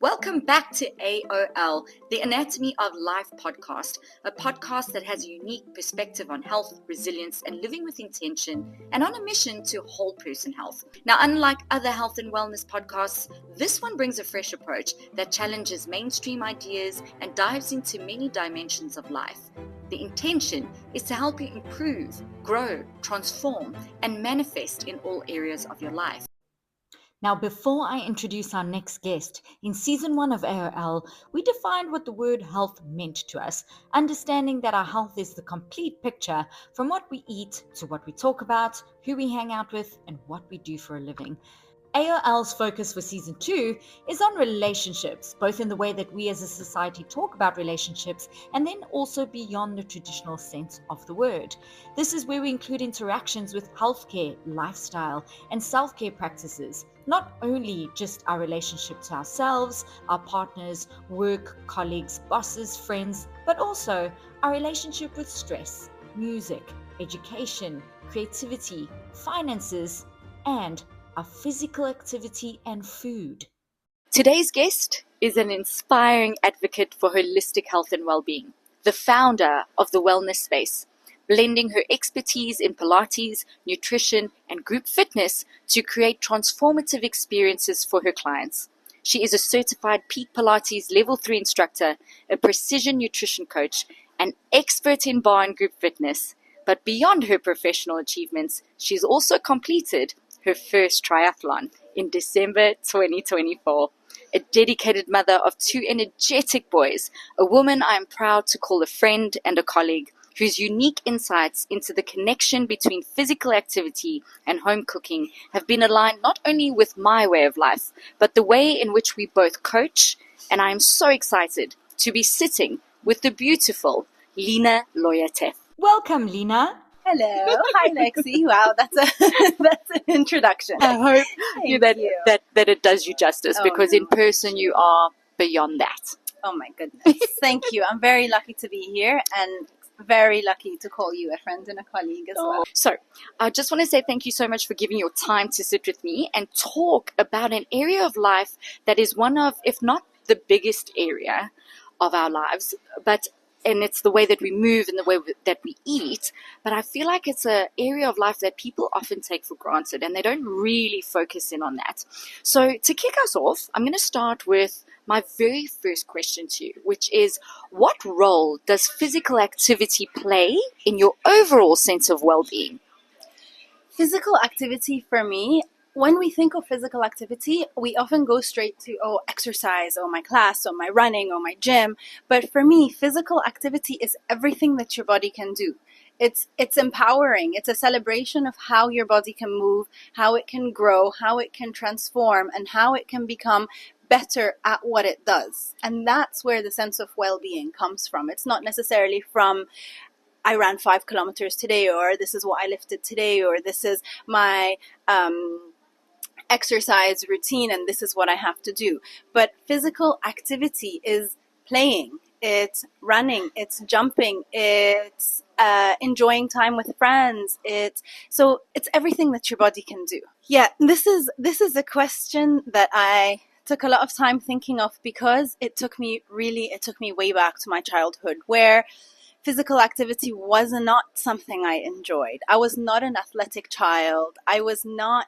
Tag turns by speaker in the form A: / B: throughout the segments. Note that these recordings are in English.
A: Welcome back to AOL, the Anatomy of Life podcast, a podcast that has a unique perspective on health, resilience, and living with intention, and on a mission to whole person health. Now, unlike other health and wellness podcasts, this one brings a fresh approach that challenges mainstream ideas and dives into many dimensions of life. The intention is to help you improve, grow, transform, and manifest in all areas of your life. Now, before I introduce our next guest, in season 1 of AOL, we defined what the word health meant to us, understanding that our health is the complete picture from what we eat to what we talk about, who we hang out with, and what we do for a living. AOL's focus for season 2 is on relationships, both in the way that we as a society talk about relationships and then also beyond the traditional sense of the word. This is where we include interactions with healthcare, lifestyle, and self-care practices, not only just our relationship to ourselves, our partners, work, colleagues, bosses, friends, but also our relationship with stress, music, education, creativity, finances, and our physical activity and food. Today's guest is an inspiring advocate for holistic health and well-being, the founder of the wellness space, blending her expertise in Pilates, nutrition, and group fitness to create transformative experiences for her clients. She is a certified Peak Pilates Level 3 instructor, a precision nutrition coach, an expert in bar and group fitness. But beyond her professional achievements, she's also completed her first triathlon in December 2024. A dedicated mother of 2 energetic boys, a woman I am proud to call a friend and a colleague, whose unique insights into the connection between physical activity and home cooking have been aligned not only with my way of life, but the way in which we both coach, and I am so excited to be sitting with the beautiful Lina Lotayef. Welcome, Lina.
B: Hello. Hi, Lexi. Wow, that's an introduction.
A: I hope that it does you justice, because in person you are beyond that.
B: Oh my goodness. Thank you. I'm very lucky to be here and very lucky to call you a friend and a colleague as well.
A: So I just want to say thank you so much for giving your time to sit with me and talk about an area of life that is one of, if not the biggest area of our lives, and it's the way that we move and the way that we eat. But I feel like it's an area of life that people often take for granted, and they don't really focus in on that. So to kick us off, I'm going to start with my very first question to you, which is, what role does physical activity play in your overall sense of well-being?
B: Physical activity for me, when we think of physical activity, we often go straight to, exercise, my class, my running, my gym. But for me, physical activity is everything that your body can do. It's empowering. It's a celebration of how your body can move, how it can grow, how it can transform, and how it can become better at what it does. And that's where the sense of well-being comes from. It's not necessarily from, I ran 5 kilometers today, or this is what I lifted today, or this is my exercise routine and this is what I have to do. But physical activity is playing, it's running, it's jumping, it's enjoying time with friends. It's everything that your body can do. Yeah, this is a question that I took a lot of time thinking of, because it took me way back to my childhood, where physical activity was not something I enjoyed. I was not an athletic child. I was not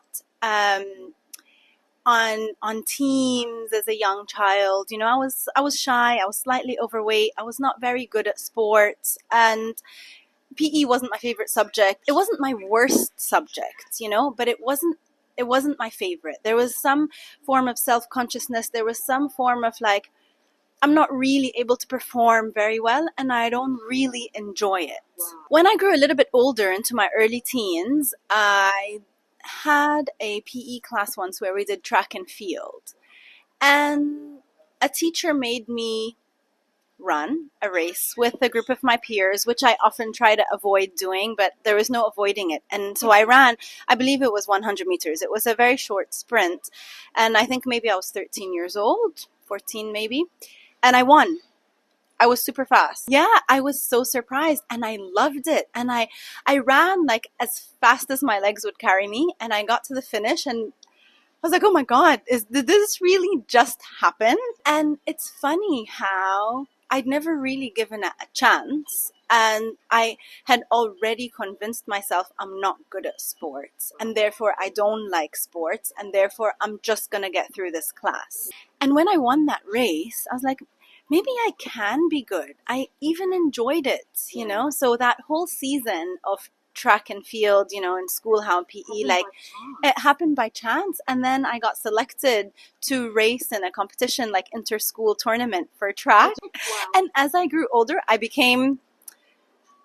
B: on teams as a young child. You know, I was shy. I was slightly overweight. I was not very good at sports, and PE wasn't my favorite subject. It wasn't my worst subject, but it wasn't my favorite. There was some form of self-consciousness. There was some form of like, I'm not really able to perform very well, and I don't really enjoy it. Wow. When I grew a little bit older, into my early teens, I had a PE class once where we did track and field. And a teacher made me run a race with a group of my peers, which I often try to avoid doing, but there was no avoiding it. And so I ran, I believe it was 100 meters. It was a very short sprint. And I think maybe I was 13 years old, 14 maybe. And I won. I was super fast. Yeah, I was so surprised, and I loved it. And I ran like as fast as my legs would carry me, and I got to the finish, and was like, oh my God, did this really just happen? And it's funny how I'd never really given it a chance. And I had already convinced myself I'm not good at sports. And therefore I don't like sports. And therefore I'm just going to get through this class. And when I won that race, I was like, maybe I can be good. I even enjoyed it, you know? So that whole season of track and field, you know, in school, how PE, like it happened by chance. And then I got selected to race in a competition, like inter-school tournament for track. Wow. And as I grew older, I became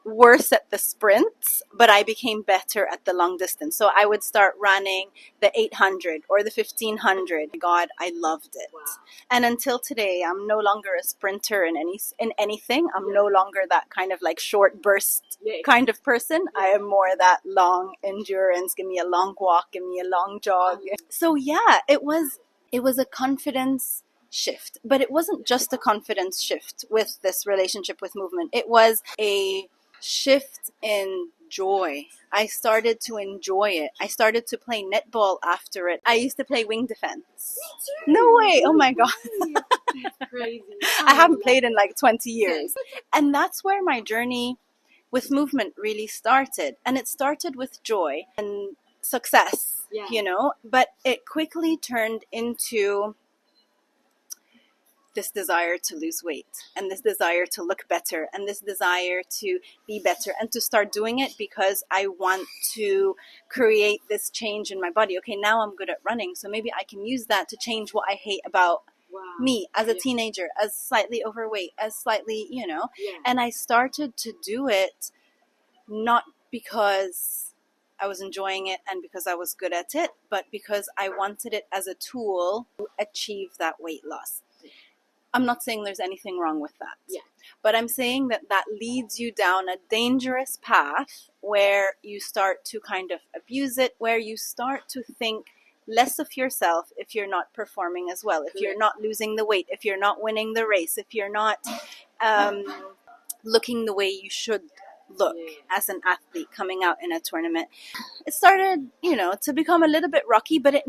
B: worse at the sprints, but I became better at the long distance. So I would start running the 800 or the 1500. God, I loved it. Wow. And until today, I'm no longer a sprinter in anything. I'm no longer that kind of like short burst kind of person. I am more that long endurance. Give me a long walk, give me a long jog. So yeah, it was a confidence shift, but it wasn't just a confidence shift with this relationship with movement. It was a shift in joy. I started to enjoy it. I started to play netball after it. I used to play wing defense. No way. Oh my God.
A: That's crazy.
B: I haven't played in like 20 years. And that's where my journey with movement really started. And it started with joy and success, you know, but it quickly turned into this desire to lose weight and this desire to look better and this desire to be better and to start doing it because I want to create this change in my body. Okay, now I'm good at running, so maybe I can use that to change what I hate about me as a teenager, as slightly overweight, as slightly, you know. And I started to do it not because I was enjoying it and because I was good at it, but because I wanted it as a tool to achieve that weight loss. I'm not saying there's anything wrong with that. But I'm saying that leads you down a dangerous path where you start to kind of abuse it, where you start to think less of yourself if you're not performing as well, if you're not losing the weight, if you're not winning the race, if you're not looking the way you should look as an athlete coming out in a tournament. It started, you know, to become a little bit rocky, but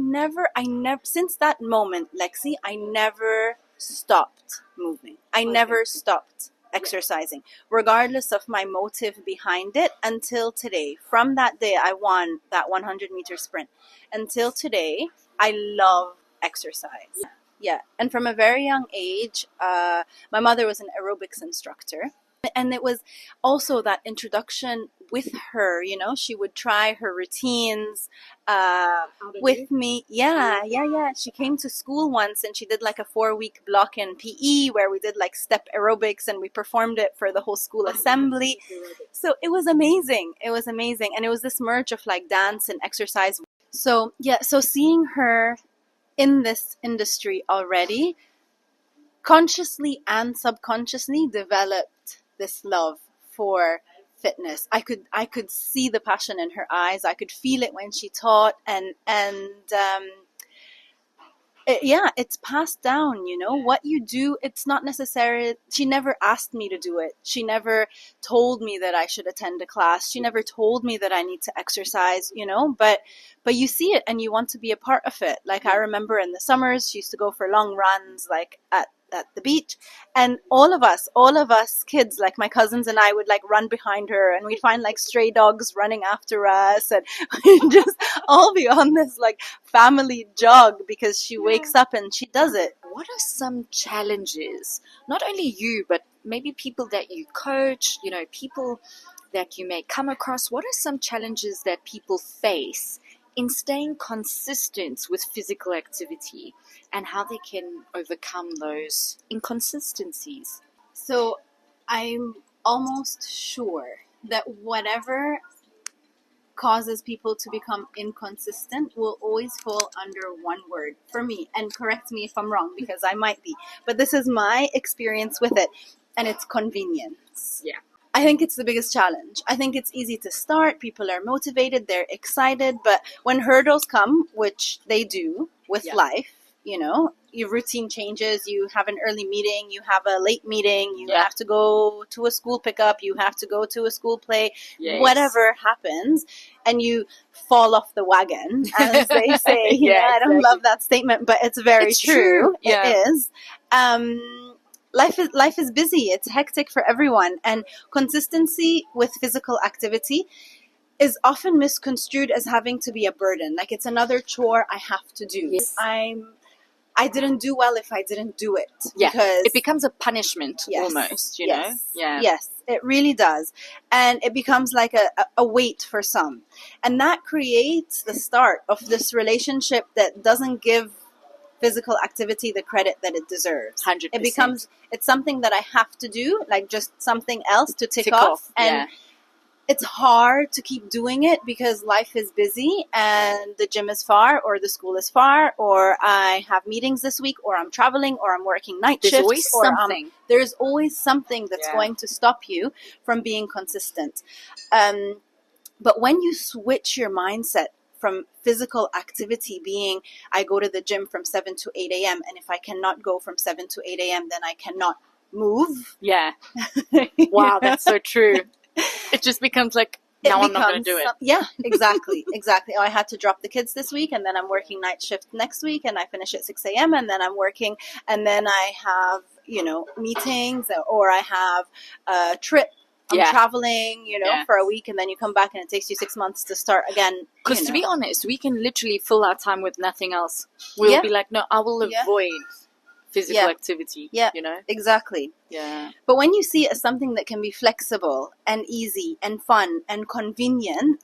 B: since that moment, Lexi, I never stopped moving. I never stopped exercising, regardless of my motive behind it, until today. From that day I won that 100-meter sprint until today, I love exercise. And from a very young age, my mother was an aerobics instructor. And it was also that introduction with her, you know, she would try her routines with me. She came to school once and she did like a 4-week block in PE where we did like step aerobics and we performed it for the whole school assembly. So it was amazing. It was amazing. And it was this merge of like dance and exercise. So seeing her in this industry already, consciously and subconsciously developed this love for fitness. I could see the passion in her eyes. I could feel it when she taught, and it's passed down. You know what you do. It's not necessary. She never asked me to do it. She never told me that I should attend a class. She never told me that I need to exercise. You know, but you see it and you want to be a part of it. Like I remember in the summers, she used to go for long runs, like at the beach, and all of us kids, like my cousins and I, would like run behind her and we'd find like stray dogs running after us and we'd just all be on this like family jog because she wakes up and she does it.
A: What are some challenges, not only you, but maybe people that you coach, you know, people that you may come across? What are some challenges that people face in staying consistent with physical activity and how they can overcome those inconsistencies?
B: So I'm almost sure that whatever causes people to become inconsistent will always fall under one word for me. And correct me if I'm wrong, because I might be. But this is my experience with it, and it's convenience. I think it's the biggest challenge. I think it's easy to start. People are motivated. They're excited. But when hurdles come, which they do with life, your routine changes. You have an early meeting, you have a late meeting, you
A: Yeah.
B: have to go to a school pickup, you have to go to a school play,
A: Yes.
B: whatever happens, and you fall off the wagon, as they say.
A: Yeah,
B: I don't
A: exactly.
B: love that statement, but it's very
A: It's true. Yeah.
B: It is. Life is busy. It's hectic for everyone, and consistency with physical activity is often misconstrued as having to be a burden. Like, it's another chore I have to do.
A: Yes.
B: I didn't do well if I didn't do it.
A: Yeah.
B: Because
A: It becomes a punishment almost, you know? Yeah.
B: Yes, it really does. And it becomes like a weight for some. And that creates the start of this relationship that doesn't give physical activity the credit that it deserves.
A: 100%.
B: It's something that I have to do, like just something else to tick
A: off.
B: off. And
A: yeah.
B: It's hard to keep doing it because life is busy and the gym is far, or the school is far, or I have meetings this week, or I'm traveling, or I'm working night
A: There's
B: shifts.
A: always
B: or
A: something.
B: There's always something that's
A: Yeah.
B: going to stop you from being consistent. But when you switch your mindset from physical activity being, I go to the gym from 7 to 8 a.m. and if I cannot go from 7 to 8 a.m., then I cannot move.
A: Yeah. Wow, that's so true. It just becomes like, now I'm not going to do it.
B: Yeah, exactly. Exactly. Oh, I had to drop the kids this week, and then I'm working night shift next week, and I finish at 6 a.m., and then I'm working, and then I have, meetings, or I have a trip. I'm traveling, for a week, and then you come back and it takes you 6 months to start again.
A: Because to be honest, we can literally fill our time with nothing else. We'll be like, no, I will avoid physical activity.
B: Yeah, exactly.
A: Yeah.
B: But when you see it as something that can be flexible and easy and fun and convenient,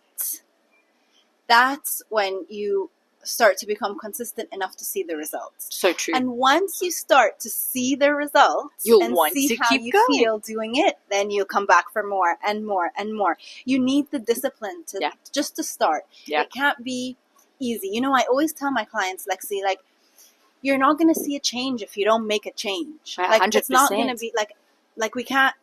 B: that's when you start to become consistent enough to see the results.
A: So true.
B: And once you start to see the results
A: You'll
B: and
A: want
B: see
A: to
B: how
A: keep
B: you
A: going.
B: feel doing it, then you'll come back for more and more and more. You need the discipline to just to start.
A: Yeah.
B: It can't be easy. I always tell my clients, Lexi, like, you're not going to see a change if you don't make a change.
A: 100%.
B: Like, it's not going to be like we can't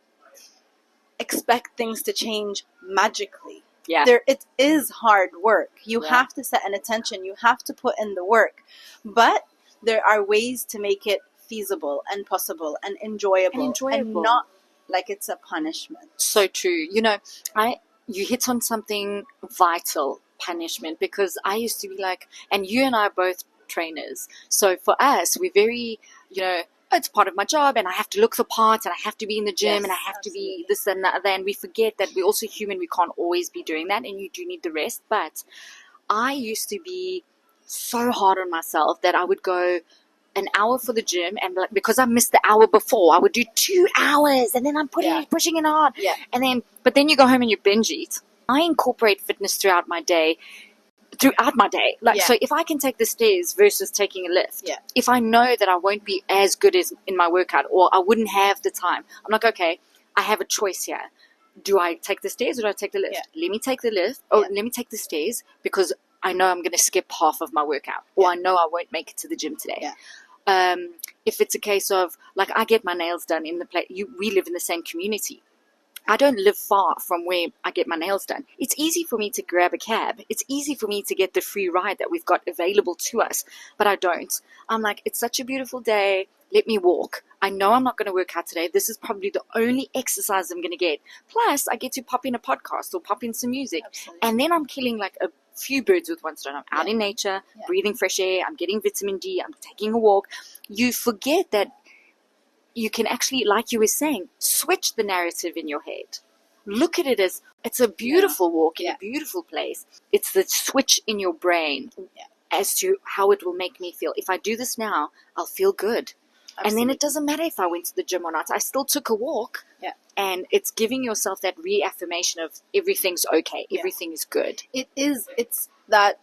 B: expect things to change magically.
A: Yeah.
B: It is hard work. You have to set an intention. You have to put in the work. But there are ways to make it feasible and possible and enjoyable. And not like it's a punishment.
A: So true. You hit on something vital, punishment, because I used to be like, and you and I are both trainers. So for us, we're very, it's part of my job and I have to look the part and I have to be in the gym and I have to be this and that, and we forget that we're also human. We can't always be doing that, and you do need the rest. But I used to be so hard on myself that I would go an hour for the gym, and because I missed the hour before, I would do 2 hours, and then I'm pushing it hard.
B: Yeah.
A: But then you go home and you binge eat. I incorporate fitness throughout my day. So if I can take the stairs versus taking a lift, if I know that I won't be as good as in my workout, or I wouldn't have the time, I'm like, okay, I have a choice here. Do I take the stairs or do I take the lift? Let me take the lift. Let me take the stairs, because I know I'm going to skip half of my workout, or I know I won't make it to the gym today. If it's a case of, like, I get my nails done in the place, we live in the same community. I don't live far from where I get my nails done. It's easy for me to grab a cab. It's easy for me to get the free ride that we've got available to us, but I don't. I'm like, it's such a beautiful day. Let me walk. I know I'm not going to work out today. This is probably the only exercise I'm going to get. Plus, I get to pop in a podcast or pop in some music.
B: Absolutely.
A: And then I'm killing like a few birds with one stone. I'm out in nature, breathing fresh air. I'm getting vitamin D. I'm taking a walk. You forget that you can actually, like you were saying, switch the narrative in your head. Look at it as, it's a beautiful walk in a beautiful place. It's the switch in your brain as to how it will make me feel. If I do this now, I'll feel good. Absolutely. And then it doesn't matter if I went to the gym or not. I still took a walk. Yeah. And it's giving yourself that reaffirmation of everything's okay. Everything is good.
B: It's that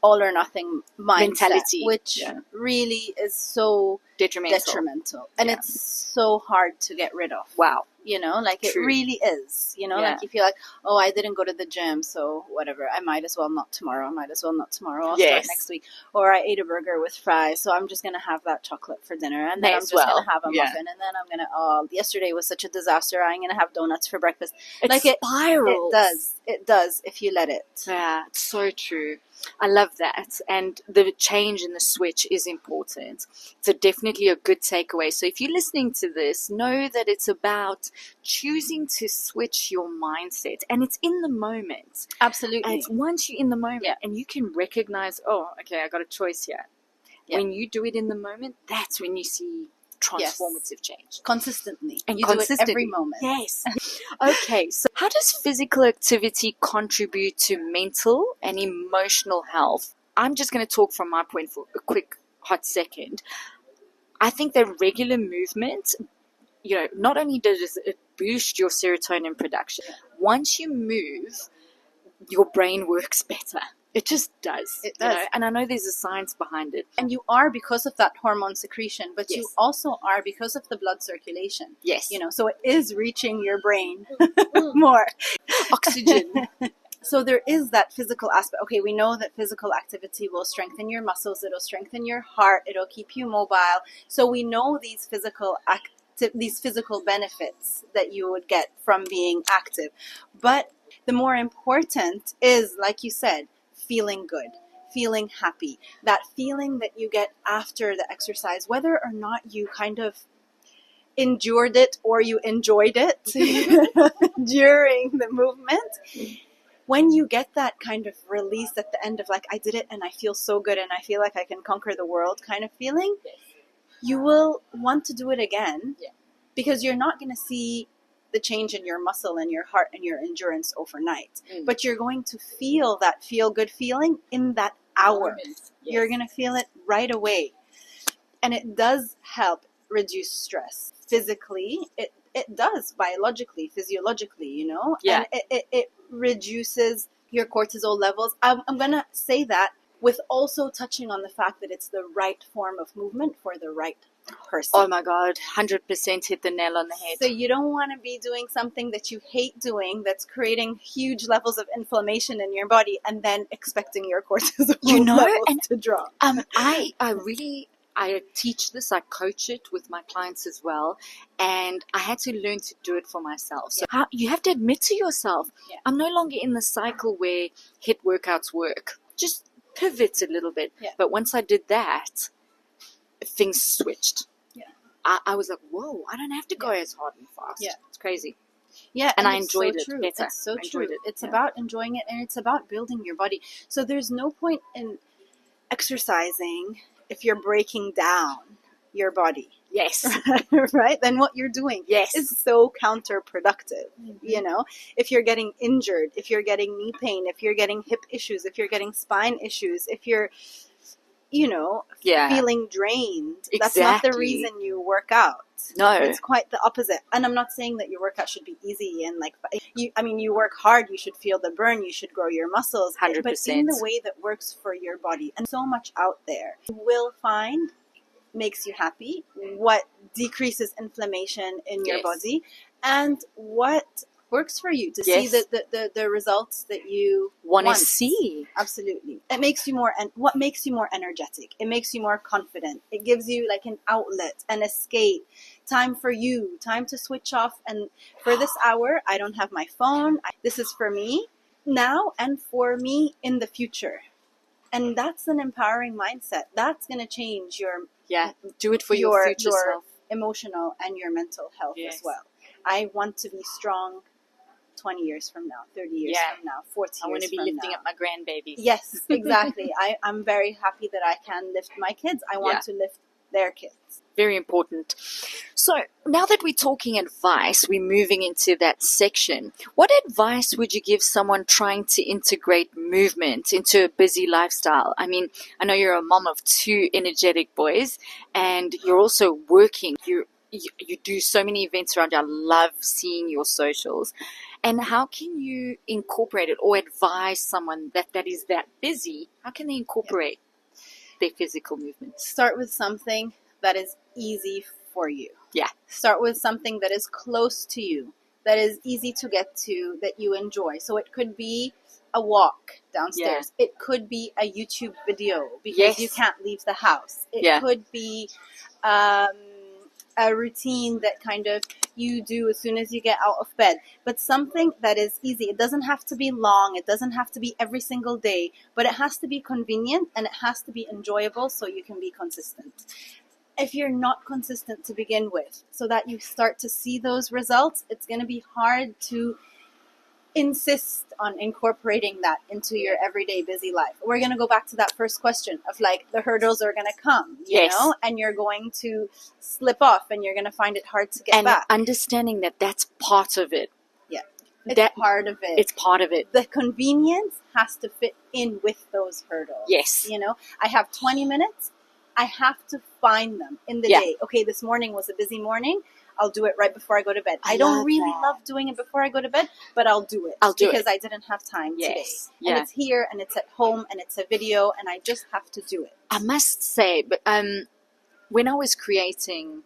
B: all or nothing mindset,
A: mentality,
B: which really is so
A: detrimental.
B: And it's so hard to get rid of.
A: Wow.
B: You know, like it
A: True.
B: really is, you know, like you feel like, oh, I didn't go to the gym, so whatever, I might as well not tomorrow. I'll start next week. Or I ate a burger with fries, so I'm just going to have that chocolate for dinner. And then I'm just going to have a muffin. And then I'm going to, yesterday was such a disaster, I'm going to have donuts for breakfast.
A: It
B: like
A: spirals.
B: It does if you let it.
A: Yeah, it's so true. I love that. And the change in the switch is important. It's definitely a good takeaway. So if you're listening to this, know that it's about choosing to switch your mindset. And it's in the moment.
B: Absolutely.
A: And it's once you're in the moment and you can recognize, oh, okay, I got a choice here. Yeah. When you do it in the moment, that's when you see transformative change.
B: Consistently.
A: And
B: you do it every moment.
A: Yes. Okay, so how does physical activity contribute to mental and emotional health? I'm just going to talk from my point for a quick hot second. I think that regular movement, not only does it boost your serotonin production, once you move, your brain works better. It just does.
B: It does.
A: And I know there's a science behind it.
B: And you are because of that hormone secretion, but you also are because of the blood circulation.
A: Yes.
B: So it is reaching your brain more.
A: Oxygen.
B: So there is that physical aspect. Okay, we know that physical activity will strengthen your muscles. It'll strengthen your heart. It'll keep you mobile. So we know these physical benefits that you would get from being active. But the more important is, like you said, feeling good, feeling happy, that feeling that you get after the exercise, whether or not you kind of endured it or you enjoyed it during the movement. When you get that kind of release at the end of like, I did it and I feel so good and I feel like I can conquer the world kind of feeling, you will want to do it again because you're not going to see the change in your muscle and your heart and your endurance overnight. But you're going to feel that feel-good feeling in that hour. Yes. You're going to feel it right away. And it does help reduce stress. Physically, it does. Biologically, physiologically,
A: Yeah.
B: And it reduces your cortisol levels. I'm going to say that with also touching on the fact that it's the right form of movement for the right person.
A: Oh my God, 100% hit the nail on the head.
B: So you don't want to be doing something that you hate doing that's creating huge levels of inflammation in your body and then expecting your cortisol levels to drop.
A: I teach this, I coach it with my clients as well, and I had to learn to do it for myself. So you have to admit to yourself, I'm no longer in the cycle where HIIT workouts work. Just pivot a little bit. Yeah. But once I did that, things switched. Yeah. I was like, whoa, I don't have to go as hard and fast. Yeah. It's crazy.
B: Yeah,
A: and I enjoyed it better.
B: It's so true. It's about enjoying it, and it's about building your body. So there's no point in exercising if you're breaking down your body.
A: Yes.
B: Right? Then what you're doing is so counterproductive. Mm-hmm. If you're getting injured, if you're getting knee pain, if you're getting hip issues, if you're getting spine issues, if you're, feeling drained, that's not the reason you work out.
A: No.
B: It's quite the opposite. And I'm not saying that your workout should be easy and you work hard, you should feel the burn, you should grow your muscles.
A: 100%.
B: But in the way that works for your body. And so much out there. You will find makes you happy, what decreases inflammation in your body, and what works for you to see the results that you want
A: to see.
B: Absolutely. It makes you more, and what makes you more energetic? It makes you more confident. It gives you like an outlet, an escape, time for you, time to switch off. And for this hour, I don't have my phone. This is for me now and for me in the future. And that's an empowering mindset. That's going to change your
A: do it for your future self.
B: Emotional and your mental health as well. I want to be strong 20 years from now, 30 years from now, 40 years from now.
A: I want to be lifting up my grandbabies.
B: Yes, exactly. I'm very happy that I can lift my kids. I want to lift their kids.
A: Very important. So now that we're talking advice, we're moving into that section. What advice would you give someone trying to integrate movement into a busy lifestyle? I mean, I know you're a mom of 2 energetic boys and you're also working. You do so many events around you. I love seeing your socials. And how can you incorporate it or advise someone that is that busy? How can they incorporate their physical movement?
B: Start with something that is easy for you.
A: Yeah.
B: Start with something that is close to you, that is easy to get to, that you enjoy. So it could be a walk downstairs. Yeah. It could be a YouTube video because you can't leave the house. It could be a routine that kind of you do as soon as you get out of bed. But something that is easy. It doesn't have to be long. It doesn't have to be every single day. But it has to be convenient and it has to be enjoyable so you can be consistent. If you're not consistent to begin with, so that you start to see those results, it's going to be hard to insist on incorporating that into your everyday busy life. We're going to go back to that first question of like the hurdles are going to come, you know, and you're going to slip off and you're going to find it hard to get back.
A: And understanding that that's part of it.
B: Yeah. It's part of it.
A: It's part of it.
B: The convenience has to fit in with those hurdles.
A: Yes.
B: You know, I have 20 minutes. I have to find them in the day. Okay, this morning was a busy morning. I'll do it right before I go to bed. I don't really love doing it before I go to bed, but I'll do it. Because I didn't have time today. Yeah. And it's here and it's at home and it's a video and I just have to do it.
A: I must say, but when I was creating,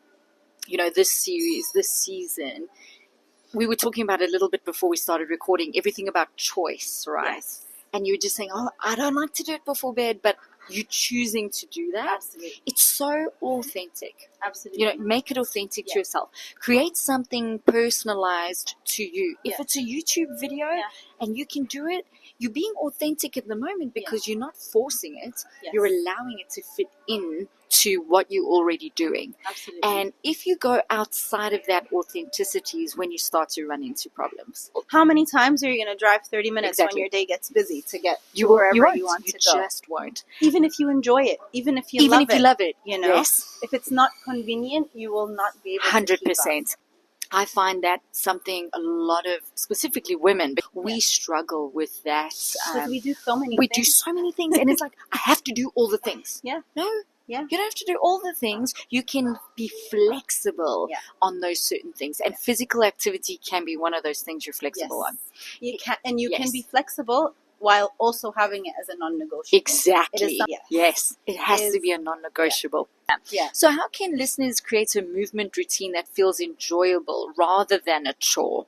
A: you know, this series, this season, we were talking about it a little bit before we started recording, everything about choice, right?
B: Yes.
A: And you were just saying, oh, I don't like to do it before bed, but you choosing to do that.
B: Absolutely.
A: It's so authentic.
B: Absolutely.
A: You know, make it authentic to yourself. Create something personalized to you. If it's a YouTube video and you can do it, you're being authentic in the moment because you're not forcing it. Yes. You're allowing it to fit in to what you're already doing.
B: Absolutely.
A: And if you go outside of that authenticity is when you start to run into problems.
B: How many times are you going to drive 30 minutes when your day gets busy to get to wherever you want to go?
A: You just won't.
B: Even if you enjoy it, even if you love it, you know, if it's not convenient, you will not be able to
A: 100%. I find that something a lot of, specifically women, we struggle with that.
B: Because we do so many things.
A: We do so many things. And it's like, I have to do all the things.
B: Yeah.
A: No.
B: Yeah.
A: You don't have to do all the things. You can be flexible on those certain things. And physical activity can be one of those things you're flexible on.
B: You can, and you can be flexible while also having it as a non-negotiable.
A: Exactly. Yes. It has to be a non-negotiable.
B: Yeah.
A: So how can listeners create a movement routine that feels enjoyable rather than a chore?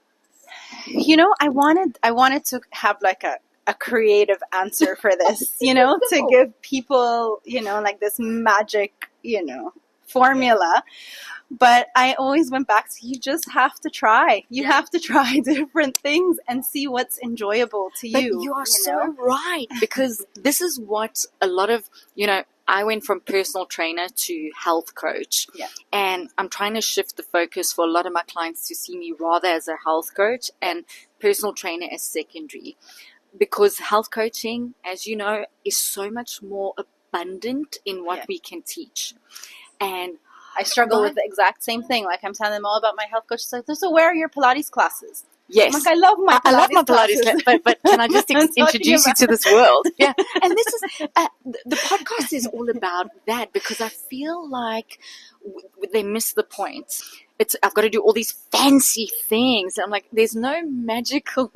B: You know, I wanted to have like a creative answer for this, you know, to give people, you know, like this magic, you know, formula. But I always went back to, you just have to try. You have to try different things and see what's enjoyable to you.
A: But you are so right, because this is what a lot of, you know, I went from personal trainer to health coach. Yeah. And I'm trying to shift the focus for a lot of my clients to see me rather as a health coach and personal trainer as secondary. Because health coaching, as you know, is so much more abundant in what we can teach. And
B: I struggle with the exact same thing. Like, I'm telling them all about my health coach. So where are your Pilates classes?
A: Yes.
B: I'm like, I love my Pilates
A: classes. But can I just introduce you to this world? Yeah. And this is, the podcast is all about that, because I feel like they miss the point. I've got to do all these fancy things. I'm like, there's no magical.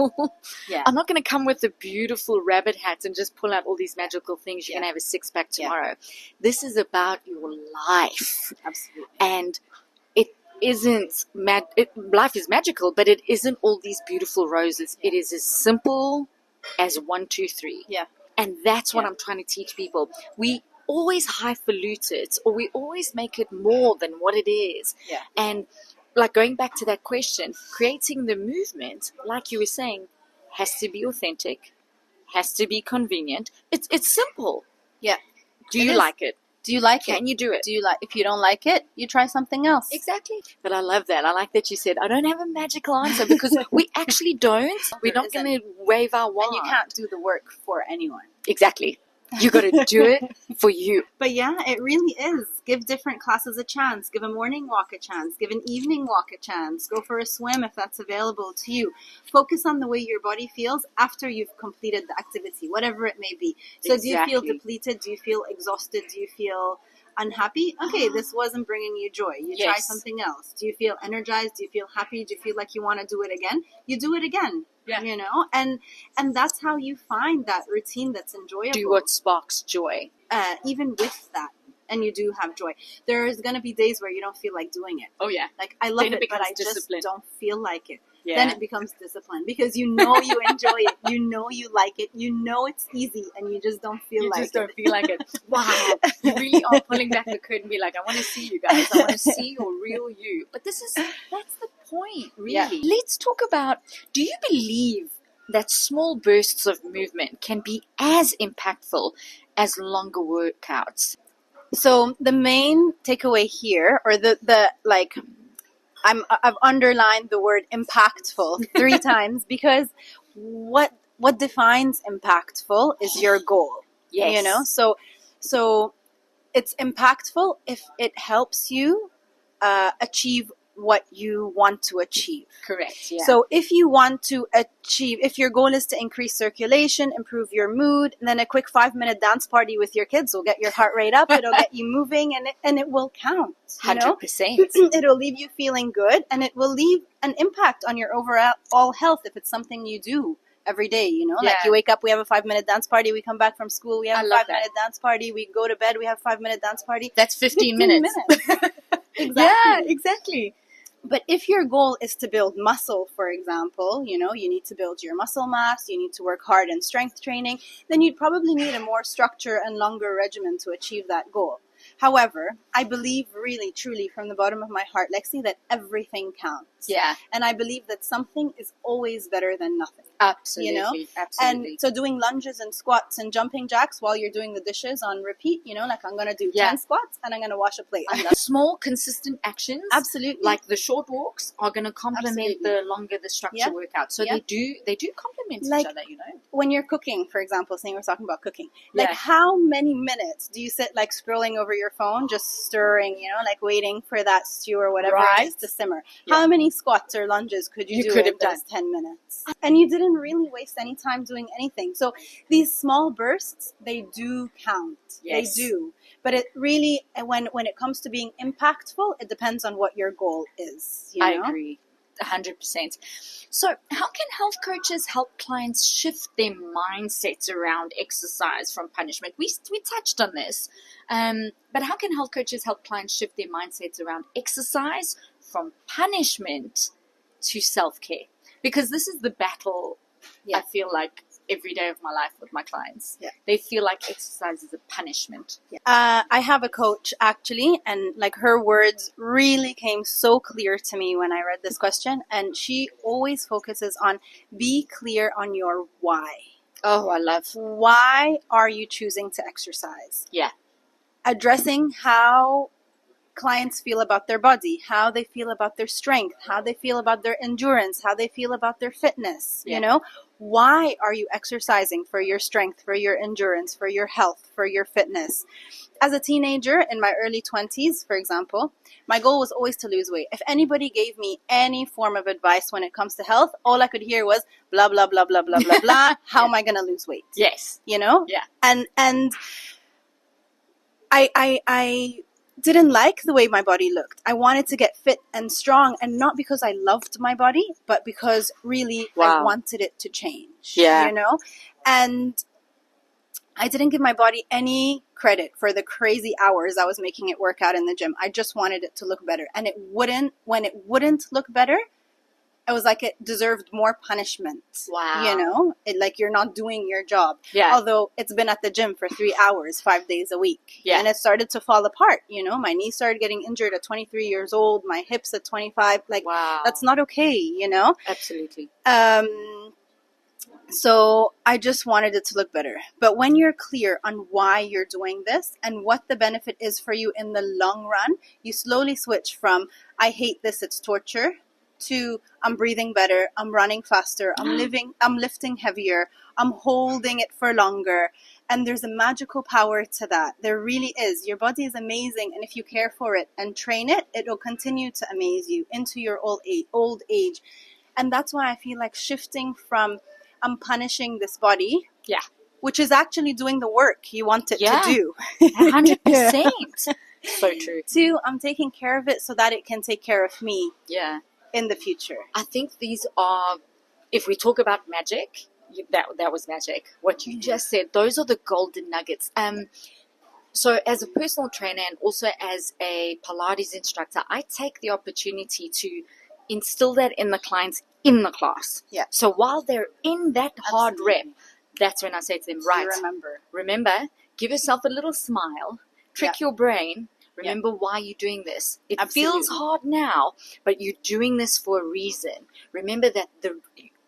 A: I'm not going to come with a beautiful rabbit hat and just pull out all these magical things. You're going to have a six-pack tomorrow. This is about your life.
B: Absolutely.
A: And it isn't, life is magical, but it isn't all these beautiful roses. It is as simple as 1, 2, 3.
B: Yeah.
A: And that's what I'm trying to teach people. We always highfalutin it, or we always make it more than what it is.
B: Yeah.
A: And like going back to that question, creating the movement, like you were saying, has to be authentic, has to be convenient. It's simple.
B: Yeah.
A: Do you like it?
B: Do you like it?
A: Can you do it?
B: If you don't like it, you try something else.
A: Exactly. But I love that. I like that you said, I don't have a magical answer, because we actually don't. We're not going to wave our wand.
B: And you can't do the work for anyone.
A: Exactly. You got to do it for you.
B: But yeah, it really is. Give different classes a chance. Give a morning walk a chance. Give an evening walk a chance. Go for a swim if that's available to you. Focus on the way your body feels after you've completed the activity, whatever it may be. So do you feel depleted? Do you feel exhausted? Do you feel unhappy? Okay, this wasn't bringing you joy. You try something else. Do you feel energized? Do you feel happy? Do you feel like you want to do it again? You do it again. Yeah. You know, and that's how you find that routine that's enjoyable.
A: Do what sparks joy.
B: Even with that, and you do have joy. There's going to be days where you don't feel like doing it.
A: Oh, yeah.
B: Like, I love
A: Then it
B: it, but I
A: becomes discipline.
B: just don't feel like it.
A: Yeah.
B: Then it becomes discipline because you know you enjoy it. You know you like it. You know it's easy and you just don't feel like it.
A: You just don't feel like it. Wow. You really are pulling back the curtain and be like, I want to see you guys. I want to see your real you. But that's the point, really.
B: Yeah.
A: Let's talk about, do you believe that small bursts of movement can be as impactful as longer workouts?
B: So the main takeaway here, or the like, I've underlined the word impactful 3 times because what defines impactful is your goal.
A: Yes.
B: You know, so it's impactful if it helps you achieve what you want to achieve.
A: Correct. Yeah.
B: So if you want to achieve, if your goal is to increase circulation, improve your mood, and then a quick 5-minute dance party with your kids will get your heart rate up, it'll get you moving, and it will count.
A: 100%.
B: It'll leave you feeling good, and it will leave an impact on your overall health if it's something you do every day, you know?
A: Yeah.
B: Like you wake up, we have a 5-minute dance party, we come back from school, we have
A: I
B: a
A: love
B: 5-minute dance party, we go to bed, we have a 5-minute dance party.
A: That's 15 minutes.
B: Exactly.
A: Yeah, exactly.
B: But if your goal is to build muscle, for example, you know, you need to build your muscle mass, you need to work hard in strength training, then you'd probably need a more structure and longer regimen to achieve that goal. However, I believe really, truly, from the bottom of my heart, Lexi, that everything counts.
A: Yeah.
B: And I believe that something is always better than nothing.
A: Absolutely.
B: You know?
A: Absolutely.
B: And so doing lunges and squats and jumping jacks while you're doing the dishes on repeat, you know, like I'm going to do 10 squats and I'm going to wash a plate.
A: Small, consistent actions.
B: Absolutely.
A: Like the short walks are going to complement the longer, the structure workout. So they do complement each other, you know.
B: When you're cooking, for example, saying we're talking about cooking, like how many minutes do you sit like scrolling over your phone, just stirring, you know, like waiting for that stew or whatever it is to simmer? Yeah. How many squats or lunges could you do in those 10 minutes? And you didn't really waste any time doing anything. So these small bursts, they do count. Yes. They do. But it really, when it comes to being impactful, it depends on what your goal is. You know?
A: I agree. 100%. So how can health coaches help clients shift their mindsets around exercise from punishment? We touched on this, but how can health coaches help clients shift their mindsets around exercise from punishment to self-care? Because this is the battle I feel like every day of my life with my clients. Yeah. They feel like exercise is a punishment.
B: Yeah. I have a coach actually, and like her words really came so clear to me when I read this question. And she always focuses on be clear on your why.
A: Oh, I love.
B: Why are you choosing to exercise?
A: Yeah.
B: Addressing how clients feel about their body, how they feel about their strength, how they feel about their endurance, how they feel about their fitness, you know? Why are you exercising? For your strength, for your endurance, for your health, for your fitness? As a teenager in my early 20s, for example, my goal was always to lose weight. If anybody gave me any form of advice when it comes to health, all I could hear was blah, blah, blah, blah, blah, blah, blah. How am I going to lose weight?
A: Yes.
B: You know?
A: Yeah.
B: And I didn't like the way my body looked. I wanted to get fit and strong, and not because I loved my body, but because really I wanted it to change. Yeah. You know? And I didn't give my body any credit for the crazy hours I was making it work out in the gym. I just wanted it to look better. And when it wouldn't look better, it was like it deserved more punishment.
A: Wow.
B: You know? Like you're not doing your job.
A: Yeah.
B: Although it's been at the gym for 3 hours, 5 days a week.
A: Yeah.
B: And it started to fall apart. You know, my knees started getting injured at 23 years old, my hips at 25. Like, that's not okay, you know?
A: Absolutely.
B: So I just wanted it to look better. But when you're clear on why you're doing this and what the benefit is for you in the long run, you slowly switch from, I hate this, it's torture, to I'm breathing better, I'm running faster, I'm lifting heavier, I'm holding it for longer. And there's a magical power to that. There really is. Your body is amazing, and if you care for it and train it, it will continue to amaze you into your old age. And that's why I feel like shifting from I'm punishing this body, which is actually doing the work you want it to do.
A: 100%. So true.
B: to I'm taking care of it so that it can take care of me.
A: Yeah.
B: In the future.
A: I think these are, if we talk about magic, that was magic. What you just said, those are the golden nuggets. So as a personal trainer and also as a Pilates instructor, I take the opportunity to instill that in the clients in the class.
B: Yeah.
A: So while they're in that hard
B: Absolutely.
A: rep, that's when I say to them, right,
B: You
A: remember, give yourself a little smile, trick your brain, remember why you're doing this. It feels hard now, but you're doing this for a reason. Remember that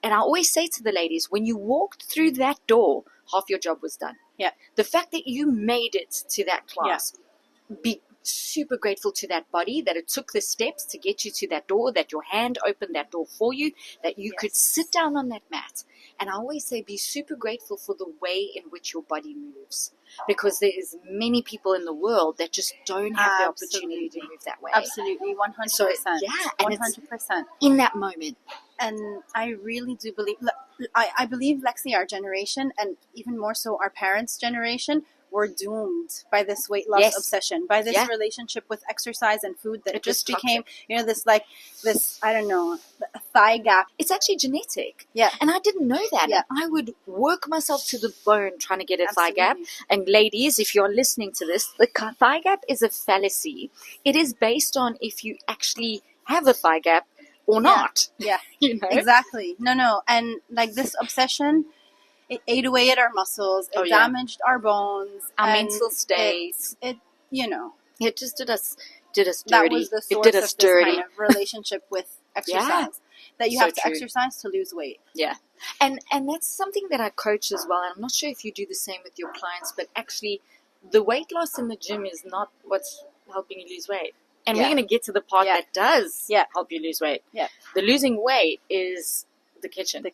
A: and I always say to the ladies, when you walked through that door, half your job was done.
B: Yeah.
A: The fact that you made it to that class, be super grateful to that body, that it took the steps to get you to that door, that your hand opened that door for you, that you could sit down on that mat. And I always say be super grateful for the way in which your body moves, because there is many people in the world that just don't have the opportunity to move that way.
B: Absolutely, 100%.
A: So, and
B: 100%.
A: In that moment.
B: And I really do believe, I believe, Lexi, our generation, and even more so our parents' generation, were doomed by this weight loss obsession, by this relationship with exercise and food that it just became, this I don't know, thigh gap.
A: It's actually genetic.
B: Yeah.
A: And I didn't know that.
B: Yeah.
A: And I would work myself to the bone trying to get a thigh gap. And ladies, if you're listening to this, the thigh gap is a fallacy. It is based on if you actually have a thigh gap or not.
B: Yeah.
A: Exactly.
B: No. And like this obsession, it ate away at our muscles. It damaged our bones.
A: Our mental state.
B: It
A: just did us dirty.
B: That was the source of this kind of relationship with exercise. That you have to exercise to lose weight.
A: Yeah. And that's something that I coach as well. And I'm not sure if you do the same with your clients, but actually the weight loss in the gym is not what's helping you lose weight. And we're going to get to the part that does help you lose weight.
B: Yeah.
A: The losing weight is the kitchen.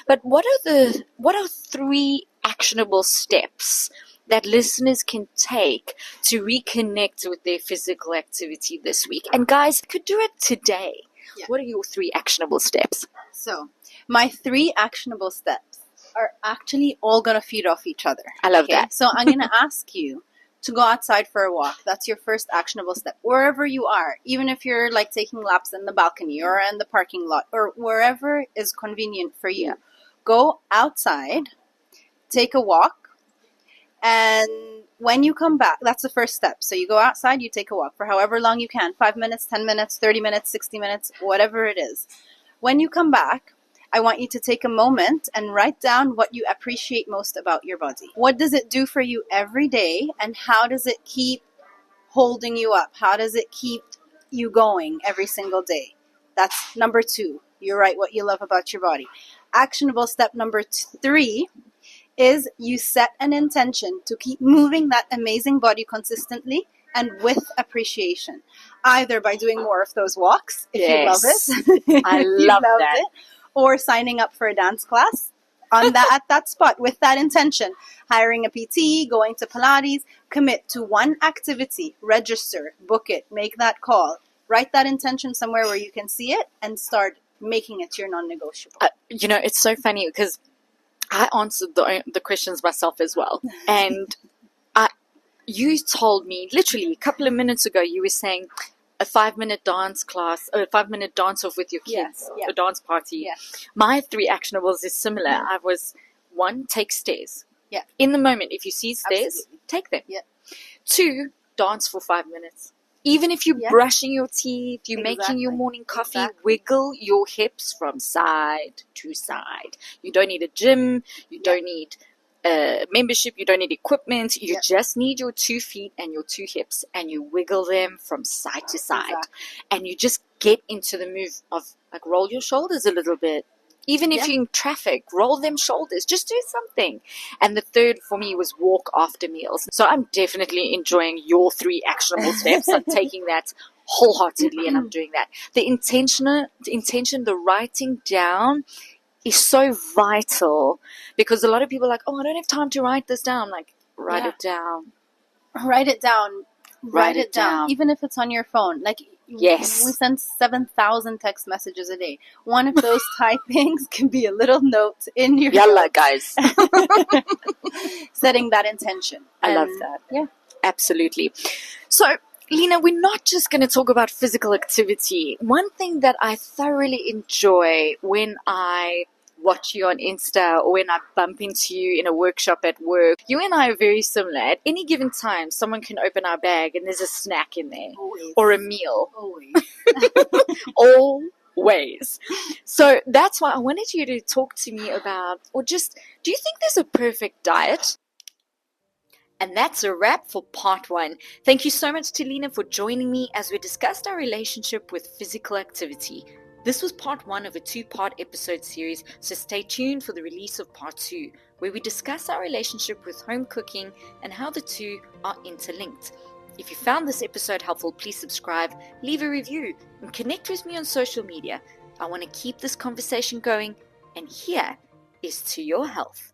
B: But
A: what are 3 actionable steps that listeners can take to reconnect with their physical activity this week? And guys, could do it today. Yeah. What are your 3 actionable steps?
B: So, my 3 actionable steps are actually all going to feed off each other.
A: I love that.
B: So, I'm going to ask you to go outside for a walk. That's your first actionable step. Wherever you are, even if you're like taking laps in the balcony or in the parking lot or wherever is convenient for you, go outside, take a walk, and when you come back, that's the first step. So you go outside, you take a walk for however long you can, 5 minutes, 10 minutes, 30 minutes, 60 minutes, whatever it is. When you come back, I want you to take a moment and write down what you appreciate most about your body. What does it do for you every day, and how does it keep holding you up? How does it keep you going every single day? That's number 2. You write what you love about your body. Actionable step number 3 is you set an intention to keep moving that amazing body consistently and with appreciation. Either by doing more of those walks, if you love it.
A: I love that.
B: Or signing up for a dance class at that spot with that intention. Hiring a PT, going to Pilates, commit to one activity, register, book it, make that call. Write that intention somewhere where you can see it and start making it your non-negotiable.
A: It's so funny because I answered the questions myself as well. And you told me literally a couple of minutes ago, you were saying a 5-minute dance class, or a 5-minute dance off with your kids, a dance party.
B: Yeah.
A: My 3 actionables is similar. I was 1, take stairs.
B: Yeah.
A: In the moment, if you see stairs, take them.
B: Yeah.
A: 2, dance for 5 minutes. Even if you're brushing your teeth, you're making your morning coffee, wiggle your hips from side to side. You don't need a gym. You don't need membership. You don't need equipment. You just need your 2 feet and your 2 hips, and you wiggle them from side to side. And you just get into the move of like roll your shoulders a little bit. Even if you're in traffic, roll them shoulders. Just do something. And the 3rd for me was walk after meals. So I'm definitely enjoying your 3 actionable steps. I'm taking that wholeheartedly and I'm doing that. The intention, the writing down is so vital, because a lot of people are like, oh, I don't have time to write this down. Like, write it down.
B: Write it down. Write it down. Even if it's on your phone. Like, we send 7,000 text messages a day. One of those typings can be a little note in your
A: Yalla, guys.
B: Setting that intention.
A: I love that.
B: Yeah.
A: Absolutely. So, Lina, we're not just going to talk about physical activity. One thing that I thoroughly enjoy when I watch you on Insta or when I bump into you in a workshop at work. You and I are very similar. At any given time, someone can open our bag and there's a snack in there.
B: Always.
A: Or a meal.
B: Always.
A: Always. So that's why I wanted you to talk to me about, or just, do you think there's a perfect diet? And that's a wrap for part 1. Thank you so much to Lina for joining me as we discussed our relationship with physical activity. This was part 1 of a 2-part episode series, so stay tuned for the release of part 2, where we discuss our relationship with home cooking and how the two are interlinked. If you found this episode helpful, please subscribe, leave a review, and connect with me on social media. I want to keep this conversation going, and here is to your health.